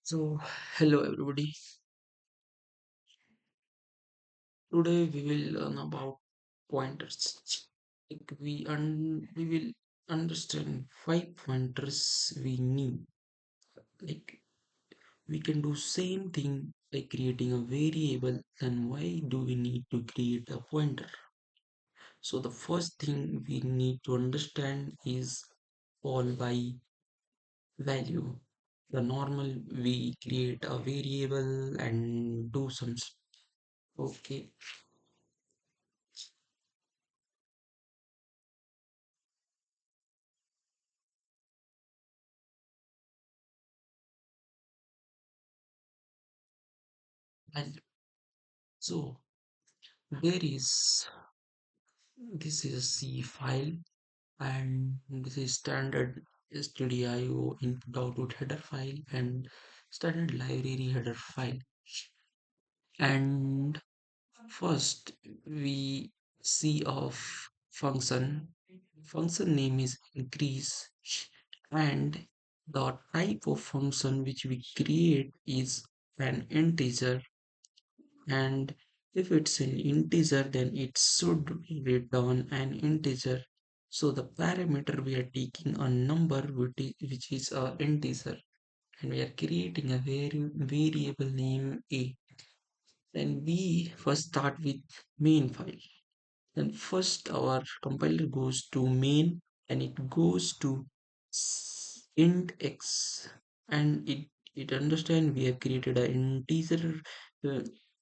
So, hello everybody. Today we will learn about pointers. We will understand why pointers we need. Like we can do same thing like creating a variable. Then why do we need to create a pointer? So the first thing we need to understand is call by value. The normal we create a variable and do some. Okay. And so there is this is a C file and this is standard stdio input output header file and standard library header file. And first we see of function name is increase, and the type of function which we create is an integer, and if it's an integer then it should return an integer. So the parameter we are taking a number which is a integer, and we are creating a variable name a. Then we first start with main file. Then first our compiler goes to main and it goes to int x, and it understand we have created an uh,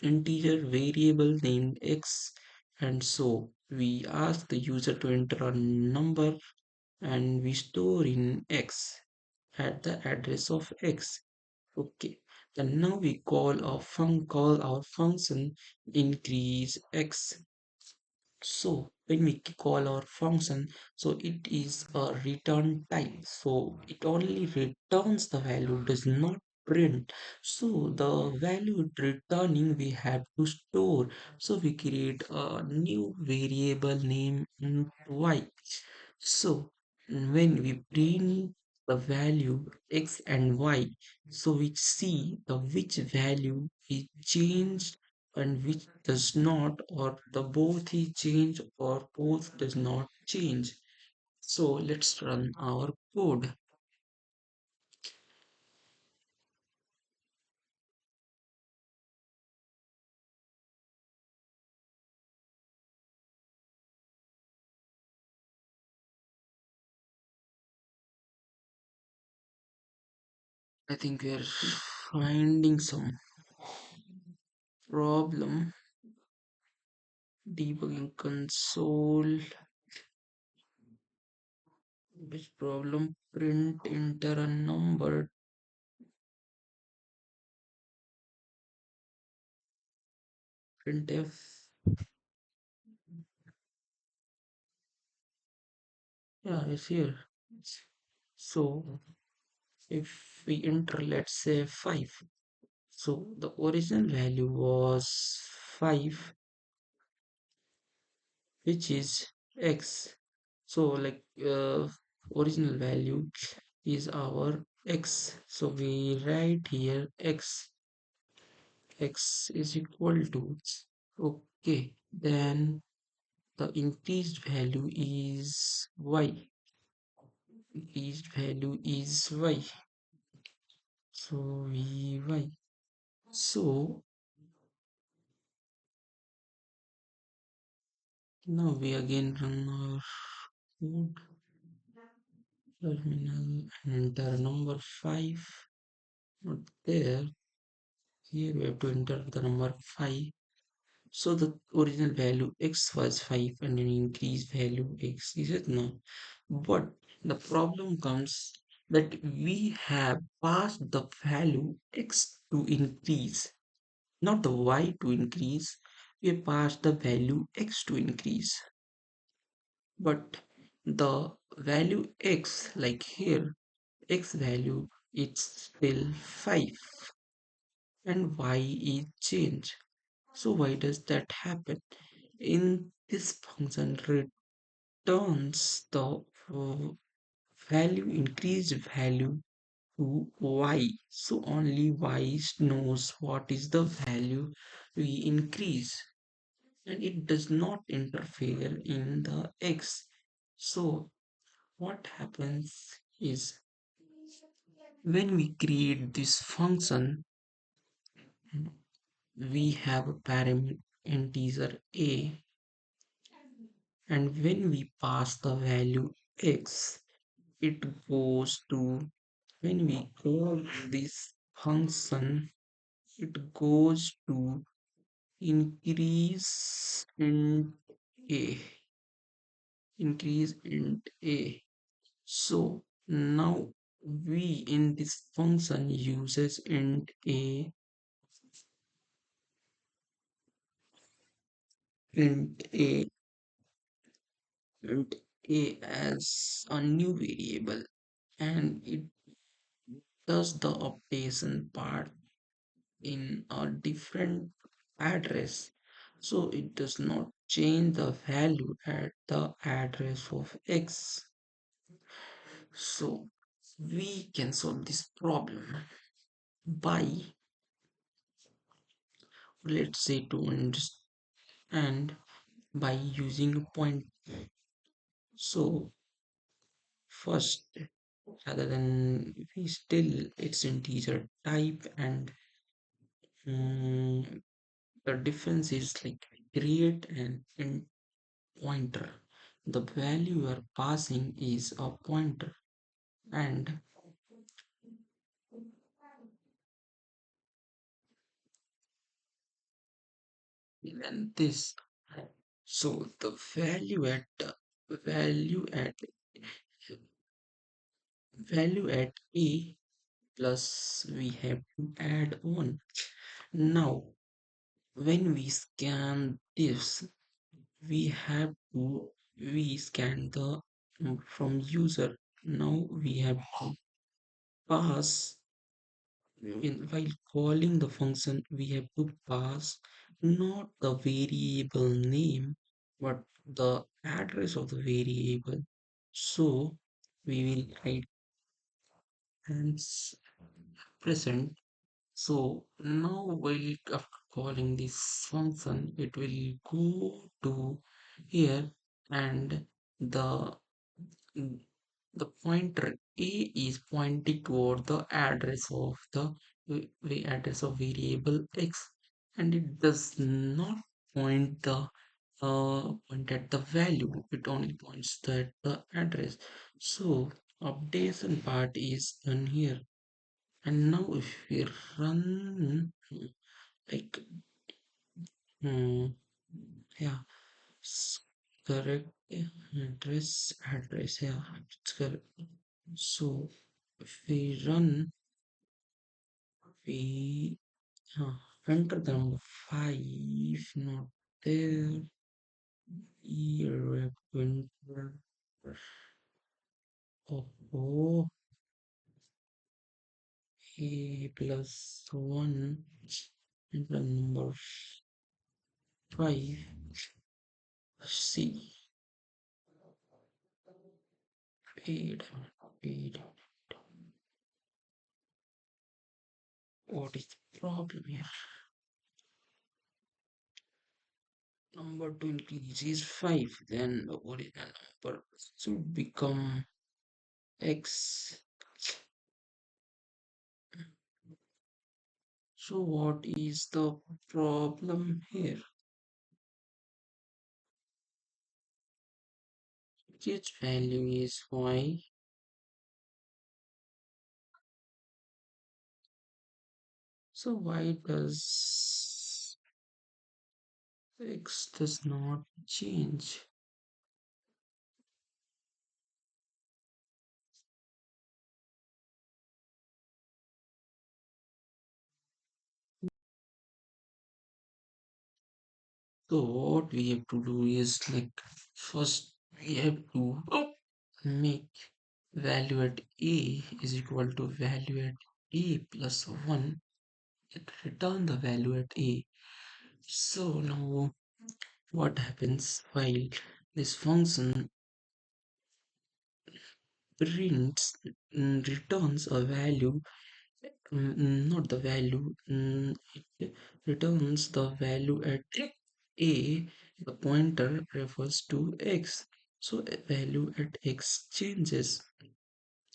integer variable named x, and so we ask the user to enter a number and we store in x at the address of x. Okay. Then now we call our function increase x. So when we call our function, so it is a return type. So it only returns the value, does not print. So the value returning we have to store. So we create a new variable name y. So when we print the value x and y, so we see the which value is changed and which does not, or the both is change or both does not change. So let's run our code. I think we are finding some problem. Debugging console. Which problem? Print enter a number. Printf. Yeah, it's here. So if we enter, let's say 5. So the original value was 5, which is x. So like original value is our x. So we write here x is equal to, okay, then the increased value is y. Increased value is y. So vy. So now we again run our code terminal and enter number 5. Not there. Here we have to enter the number 5. So the original value x was 5 and an increased value x is it now. But the problem comes that we have passed the value x to increase, not the y to increase. We have passed the value x to increase. But the value x, like here, x value it's still 5 and y is change. So why does that happen? In this function returns the value increased value to y. So only y knows what is the value we increase, and it does not interfere in the x. So what happens is when we create this function, we have a parameter integer a, and when we pass the value x, it goes to, when we call this function, it goes to increase int a, increase int a. So now we in this function uses int a int a as a new variable, and it does the updation part in a different address. So it does not change the value at the address of x. So we can solve this problem by, let's say, to understand, by using a point. So first, rather than, we still, it's integer type, and mm, the difference is like create an int pointer. The value you are passing is a pointer, and then this. So the value at value at a plus we have to add on. Now when we scan this, we have to, we scan the from user. Now we have to pass, while calling the function, we have to pass not the variable name but the address of the variable. So we will write and present. So now while after calling this function, it will go to here, and the the pointer a is pointing toward the address of the address of variable x, and it does not point the point at the value, it only points at the address. So updation part is done here, and now if we run, like, hmm, yeah, correct, yeah, address, yeah, it's correct. So if we run, we enter the number 5, not there. Here we have to enter, oh, a plus 1, enter number 5, C, paid, paid. What is the problem here? Number to increase is 5, then the original number should become x. So what is the problem here? Its value is y. So why does x does not change? So what we have to do is, like, first we have to make value at a is equal to value at a plus 1, and return the value at a. So now what happens while this function prints returns a value, not the value, it returns the value at a, the pointer refers to x, so a value at x changes,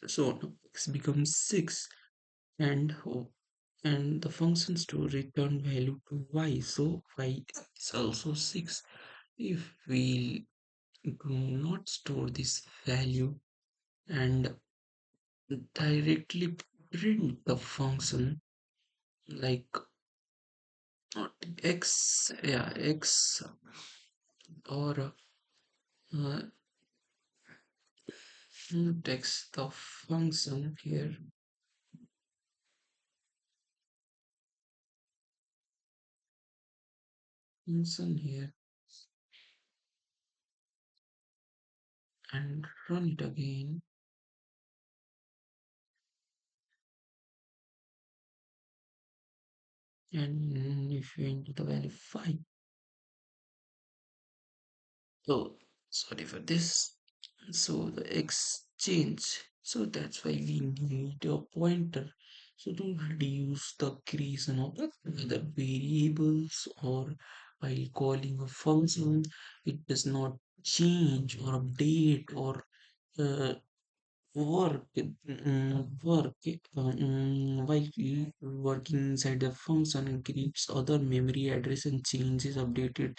so now x becomes 6, and the functions to return value to y, so y is also 6. If we do not store this value and directly print the function like not x, yeah, x, or uh, text the function here, function here, and run it again, and if you enter the value 5, oh, sorry for this, so the exchange, so that's why we need a pointer, so to reduce the creation of the variables, or while calling a function it does not change or update or uh, while working inside the function and creates other memory address and changes updates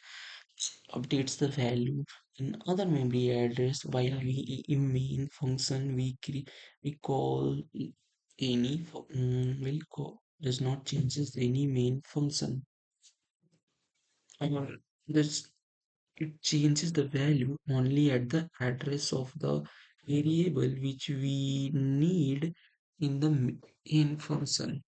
the value in other memory address, while we in main function we call any will call does not changes any main function, or this it changes the value only at the address of the variable which we need in the in function.